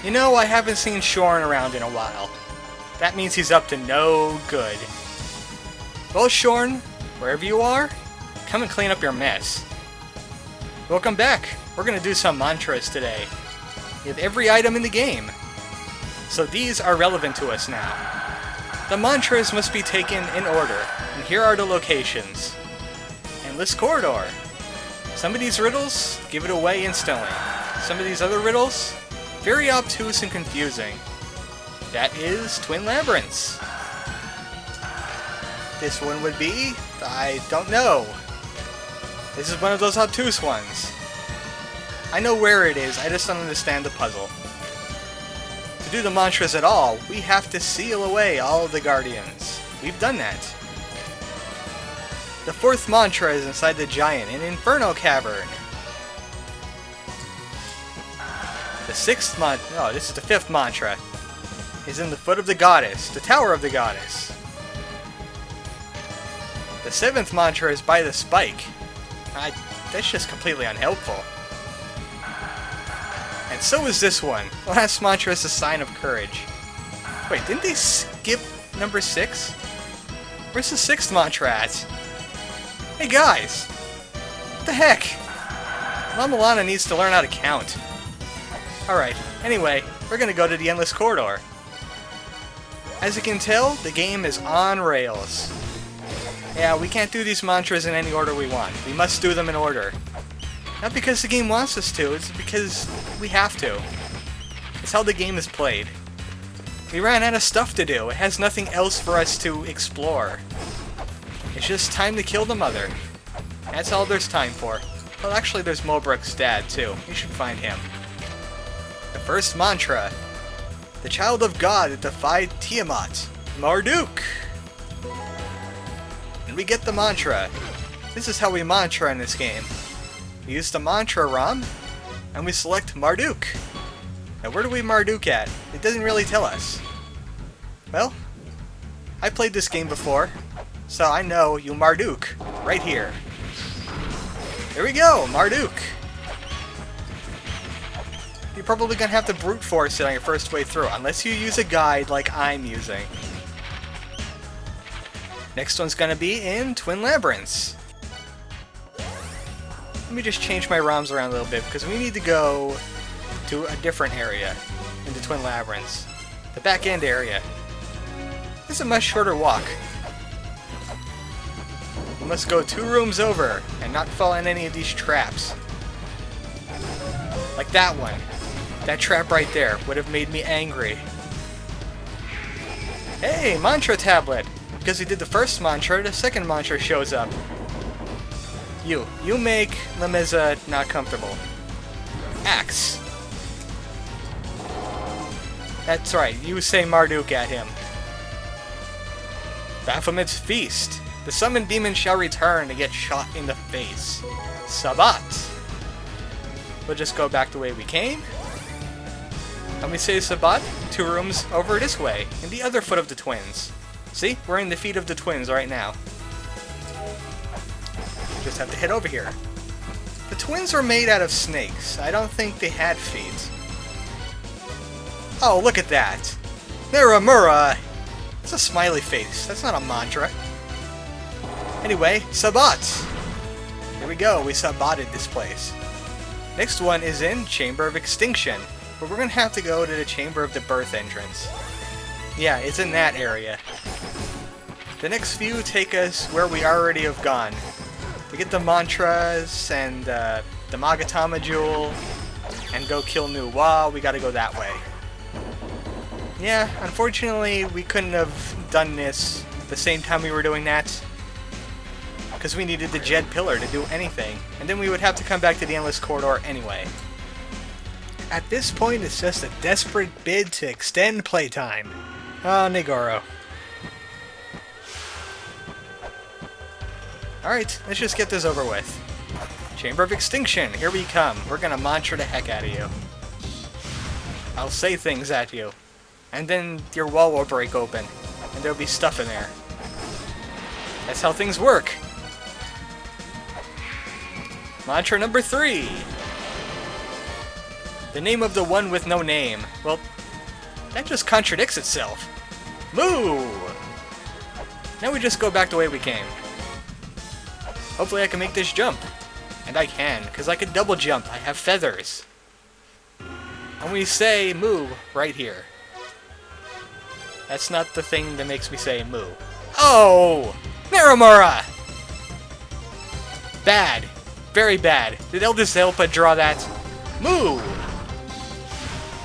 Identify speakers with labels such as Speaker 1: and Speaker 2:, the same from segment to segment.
Speaker 1: You know, I haven't seen Shorn around in a while. That means he's up to no good. Well, Shorn, wherever you are, come and clean up your mess. Welcome back. We're gonna do some mantras today. We have every item in the game. So these are relevant to us now. The mantras must be taken in order, and here are the locations. Endless corridor. Some of these riddles give it away instantly. Some of these other riddles, very obtuse and confusing. That is Twin Labyrinths. This one would be, I don't know. This is one of those obtuse ones. I know where it is, I just don't understand the puzzle. To do the mantras at all, we have to seal away all of the guardians. We've done that. The fourth mantra is inside the giant in Inferno Cavern. The sixth mantra, this is the fifth mantra, is in the foot of the goddess, the tower of the goddess. The seventh mantra is by the spike. That's just completely unhelpful. And so is this one. The last mantra is a sign of courage. Wait, didn't they skip number 6? Where's the sixth mantra at? Hey guys! What the heck? La-Mulana needs to learn how to count. Alright, anyway, we're gonna go to the Endless Corridor. As you can tell, the game is on rails. Yeah, we can't do these mantras in any order we want. We must do them in order. Not because the game wants us to, it's because we have to. It's how the game is played. We ran out of stuff to do. It has nothing else for us to explore. It's just time to kill the mother. That's all there's time for. Well, actually, there's Mulbruk's dad, too. You should find him. The first mantra. The child of God that defied Tiamat. MARDUK. And we get the mantra. This is how we mantra in this game. We use the mantra ROM, and we select MARDUK. Now where do we MARDUK at? It doesn't really tell us. Well, I played this game before, so I know you MARDUK right here. There we go, MARDUK. You're probably gonna have to brute force it on your first way through, unless you use a guide like I'm using. Next one's gonna be in Twin Labyrinths. Let me just change my ROMs around a little bit, because we need to go to a different area in the Twin Labyrinths. The back end area. This is a much shorter walk. We must go 2 rooms over and not fall in any of these traps. Like that one. That trap right there would have made me angry. Hey, mantra tablet! Because we did the first mantra, the second mantra shows up. You make Lemeza not comfortable. Axe. That's right, you say MARDUK at him. Baphomet's Feast. The summoned demon shall return to get shot in the face. SABBAT. We'll just go back the way we came. And we say SABBAT 2 rooms over this way, in the other foot of the twins. See, we're in the feet of the twins right now. Just have to head over here. The twins were made out of snakes. I don't think they had feet. Oh, look at that. Naramura! It's a smiley face. That's not a mantra. Anyway, SABBAT! Here we go, we SABBATted this place. Next one is in Chamber of Extinction, but we're gonna have to go to the Chamber of the Birth entrance. Yeah, it's in that area. The next few take us where we already have gone. To get the mantras and the Magatama Jewel and go kill Nuwa, we gotta go that way. Yeah, unfortunately we couldn't have done this the same time we were doing that, because we needed the Jed Pillar to do anything, and then we would have to come back to the Endless Corridor anyway. At this point it's just a desperate bid to extend playtime. Oh, Negoro. Alright, let's just get this over with. Chamber of Extinction, here we come. We're gonna mantra the heck out of you. I'll say things at you. And then your wall will break open. And there'll be stuff in there. That's how things work. Mantra number 3. The name of the one with no name. Well, that just contradicts itself. Moo! Now we just go back the way we came. Hopefully I can make this jump. And I can, because I can double jump. I have feathers. And we say moo right here. That's not the thing that makes me say moo. Oh! Naramura! Bad. Very bad. Did Elder Zelpa draw that? Moo!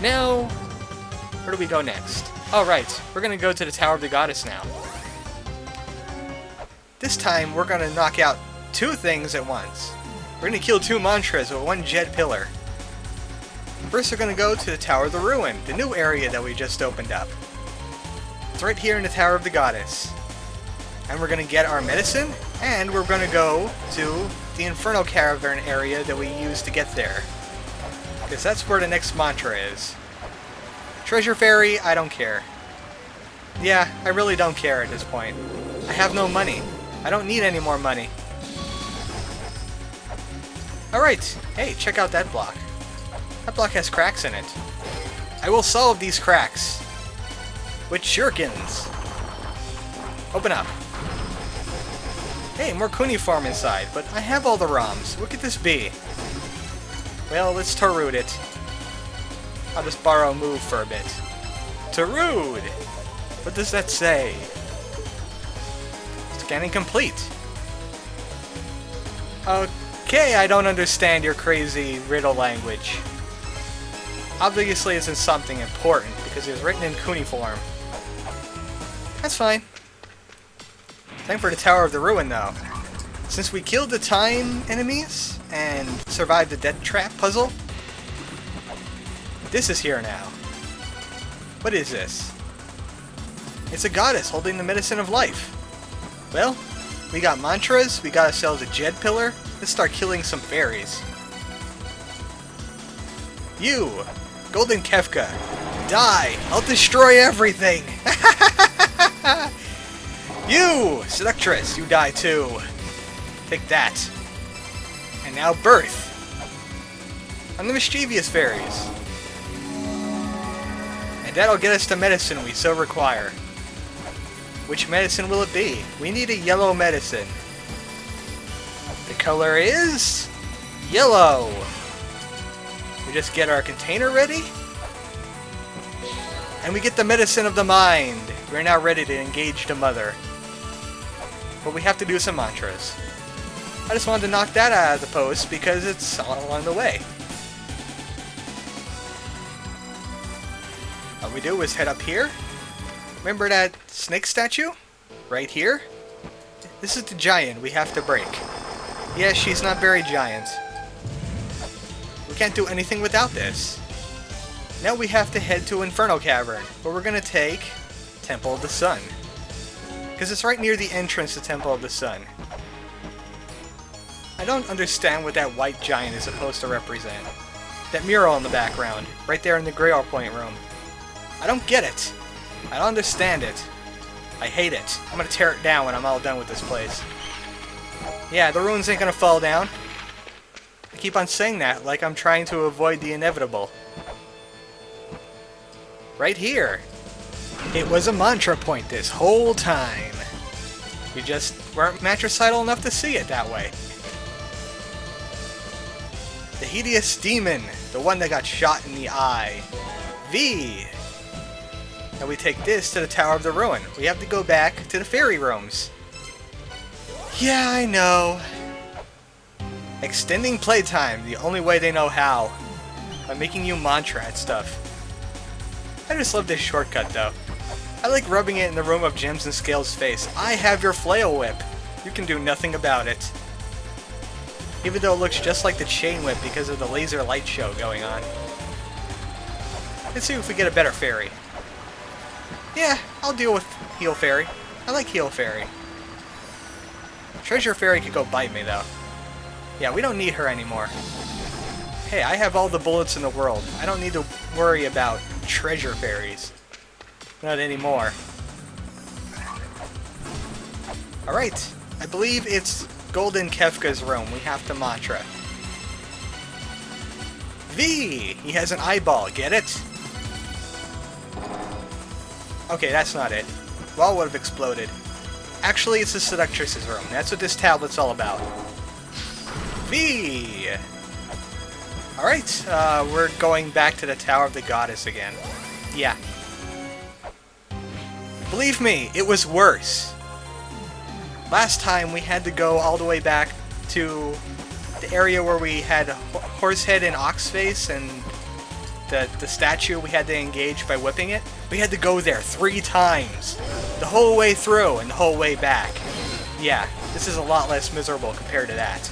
Speaker 1: Now, where do we go next? Alright, we're gonna go to the Tower of the Goddess now. This time, we're gonna knock out 2 things at once. We're gonna kill 2 mantras with 1 jet pillar. First, we're gonna go to the Tower of the Ruin, the new area that we just opened up. It's right here in the Tower of the Goddess. And we're gonna get our medicine, and we're gonna go to the Inferno Cavern area that we used to get there. Because that's where the next mantra is. Treasure Fairy, I don't care. Yeah, I really don't care at this point. I have no money. I don't need any more money. Alright, hey, check out that block. That block has cracks in it. I will solve these cracks. With shurikens. Open up. Hey, more cuneiform inside, but I have all the ROMs. What could this be? Well, let's Taroot it. I'll just borrow a move for a bit. Taroot! What does that say? Scanning complete. Okay, I don't understand your crazy riddle language. Obviously it's in something important, because it was written in cuneiform. That's fine. Time for the Tower of the Ruin, though. Since we killed the time enemies and survived the death trap puzzle, this is here now. What is this? It's a goddess holding the medicine of life. Well, we got mantras, we got ourselves a jet pillar. Let's start killing some fairies. You, Golden Kefka, die! I'll destroy everything! You, Seductress, you die too. Take that. And now Birth. I'm the mischievous fairies. And that'll get us the medicine we so require. Which medicine will it be? We need a yellow medicine. The color is yellow. We just get our container ready. And we get the medicine of the mind. We're now ready to engage the mother. But we have to do some mantras. I just wanted to knock that out of the post because it's all along the way. All we do is head up here. Remember that snake statue? Right here? This is the giant we have to break. Yeah, she's not very giant. We can't do anything without this. Now we have to head to Inferno Cavern, where we're gonna take Temple of the Sun. Because it's right near the entrance to Temple of the Sun. I don't understand what that white giant is supposed to represent. That mural in the background, right there in the Grail Point room. I don't get it. I don't understand it. I hate it. I'm gonna tear it down when I'm all done with this place. Yeah, the ruins ain't gonna fall down. I keep on saying that like I'm trying to avoid the inevitable. Right here. It was a mantra point this whole time. We just weren't matricidal enough to see it that way. The hideous demon, the one that got shot in the eye. V. Now we take this to the Tower of the Ruin. We have to go back to the fairy rooms. Yeah, I know. Extending playtime the only way they know how. By making you mantra at stuff. I just love this shortcut though. I like rubbing it in the room of Gems and Scales' face. I have your flail whip. You can do nothing about it. Even though it looks just like the chain whip because of the laser light show going on. Let's see if we get a better fairy. Yeah, I'll deal with Heal Fairy. I like Heal Fairy. Treasure Fairy could go bite me though. Yeah, we don't need her anymore. Hey, I have all the bullets in the world. I don't need to worry about treasure fairies. Not anymore. Alright, I believe it's Golden Kefka's room. We have to mantra. V! He has an eyeball, get it? Okay, that's not it. Wall would have exploded. Actually, it's the Seductress's room. That's what this tablet's all about. V! Alright, we're going back to the Tower of the Goddess again. Yeah. Believe me, it was worse. Last time we had to go all the way back to the area where we had Horsehead and Oxface and the statue we had to engage by whipping it. We had to go there 3 times. The whole way through and the whole way back. Yeah, this is a lot less miserable compared to that.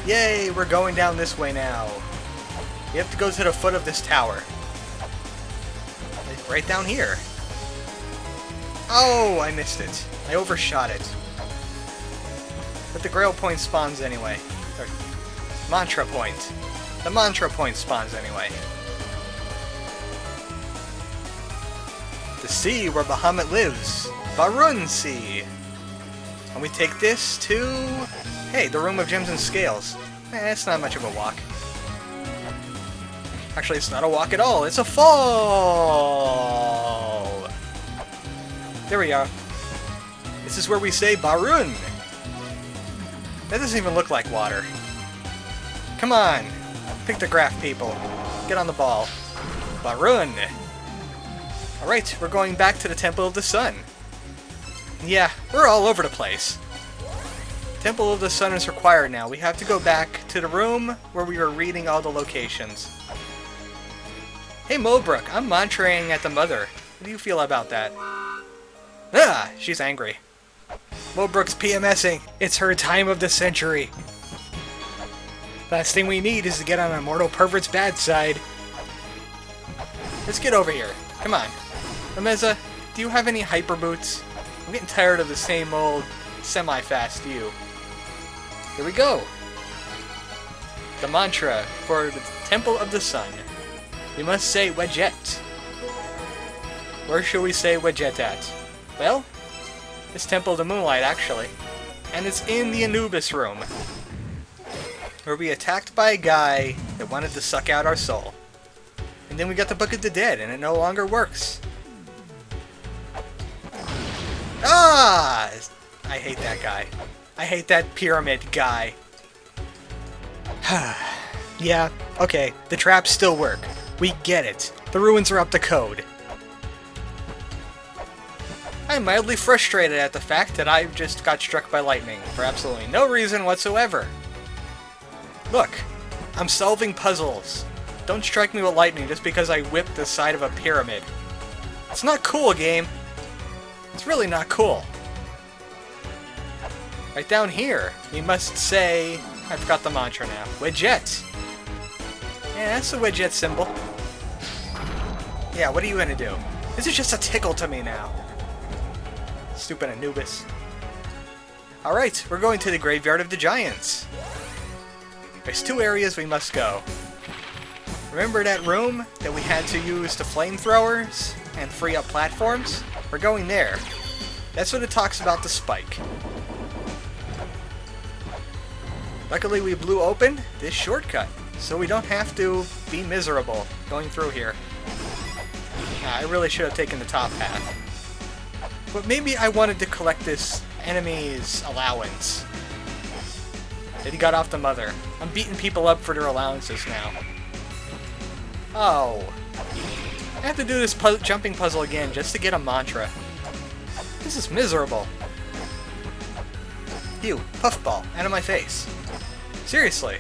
Speaker 1: Yay, we're going down this way now. We have to go to the foot of this tower. Right down here. Oh, I missed it. I overshot it. But the Grail point spawns anyway. Or, Mantra point. The Mantra point spawns anyway. The sea where Bahamut lives. BAHRUN Sea. And we take this to... Hey, the Room of Gems and Scales. It's not much of a walk. Actually, it's not a walk at all. It's a fall! There we are. This is where we say BAHRUN. That doesn't even look like water. Come on. Pick the graph, people. Get on the ball. BAHRUN. Alright, we're going back to the Temple of the Sun. Yeah, we're all over the place. Temple of the Sun is required now. We have to go back to the room where we were reading all the locations. Hey MARDUK, I'm mantraing at the mother. What do you feel about that? Ah, she's angry. MARDUK's PMSing. It's her time of the century. Last thing we need is to get on a mortal pervert's bad side. Let's get over here. Come on. Lameza, do you have any hyper boots? I'm getting tired of the same old semi-fast you. Here we go. The mantra for the Temple of the Sun. We must say WEDJET. Where should we say WEDJET at? Well, it's Temple of the Moonlight, actually. And it's in the Anubis room. Where we attacked by a guy that wanted to suck out our soul. And then we got the Book of the Dead, and it no longer works. Ah! I hate that guy. I hate that pyramid guy. Yeah, okay, the traps still work. We get it. The ruins are up to code. I'm mildly frustrated at the fact that I just got struck by lightning for absolutely no reason whatsoever. Look, I'm solving puzzles. Don't strike me with lightning just because I whipped the side of a pyramid. It's not cool, game. It's really not cool. Right down here, we must say... I forgot the mantra now. WEDJET. Yeah, that's the WEDJET symbol. Yeah, what are you gonna do? This is just a tickle to me now. Stupid Anubis. Alright, we're going to the Graveyard of the Giants. There's 2 areas we must go. Remember that room that we had to use the flamethrowers and free up platforms? We're going there. That's what it talks about the spike. Luckily we blew open this shortcut, so we don't have to be miserable going through here. I really should have taken the top path. But maybe I wanted to collect this enemy's allowance. That he got off the mother. I'm beating people up for their allowances now. Oh. I have to do this jumping puzzle again just to get a mantra. This is miserable. You, puffball, out of my face. Seriously.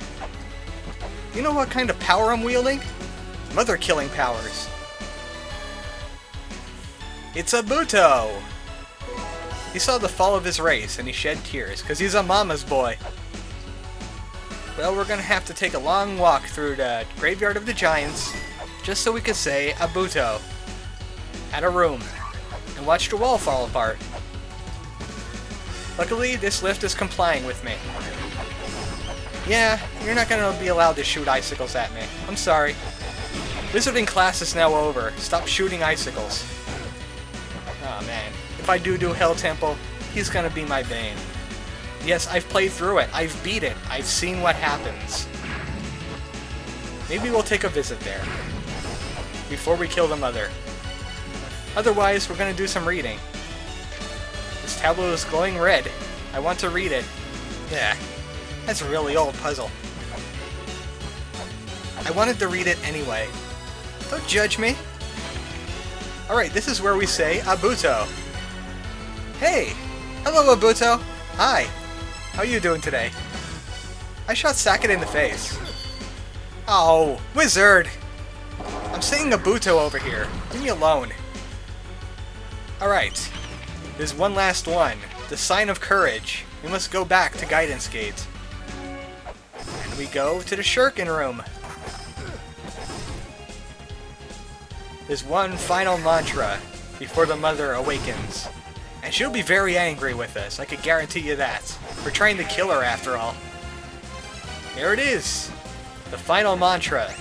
Speaker 1: You know what kind of power I'm wielding? Mother-killing powers. It's ABUTO! He saw the fall of his race and he shed tears, because he's a mama's boy. Well, we're gonna have to take a long walk through the Graveyard of the Giants, just so we can say ABUTO at a room, and watch the wall fall apart. Luckily, this lift is complying with me. Yeah, you're not gonna be allowed to shoot icicles at me. I'm sorry. Wizarding class is now over. Stop shooting icicles. Oh man, if I do Hell Temple, he's gonna be my bane. Yes, I've played through it. I've beat it. I've seen what happens. Maybe we'll take a visit there before we kill the mother. Otherwise, we're going to do some reading. This tableau is glowing red. I want to read it. Yeah, that's a really old puzzle. I wanted to read it anyway. Don't judge me. Alright, this is where we say ABUTO. Hey! Hello, ABUTO! Hi! How are you doing today? I shot Sackett in the face. Oh, wizard! I'm saying ABUTO over here. Leave me alone. Alright. There's one last one. The sign of courage. We must go back to Guidance Gate. And we go to the Shuriken room. There's one final mantra before the mother awakens. And she'll be very angry with us, I could guarantee you that. We're trying to kill her after all. Here it is. The final mantra.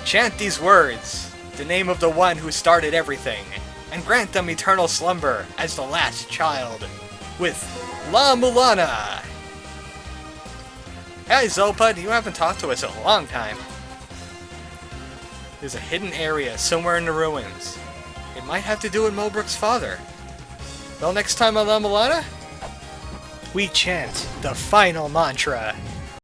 Speaker 1: Chant these words, the name of the one who started everything, and grant them eternal slumber as the last child, with La-Mulana. Hey Zolpud, you haven't talked to us in a long time. There's a hidden area somewhere in the ruins. It might have to do with Mulbruk's father. Well, next time on La-Mulana, we chant the final mantra.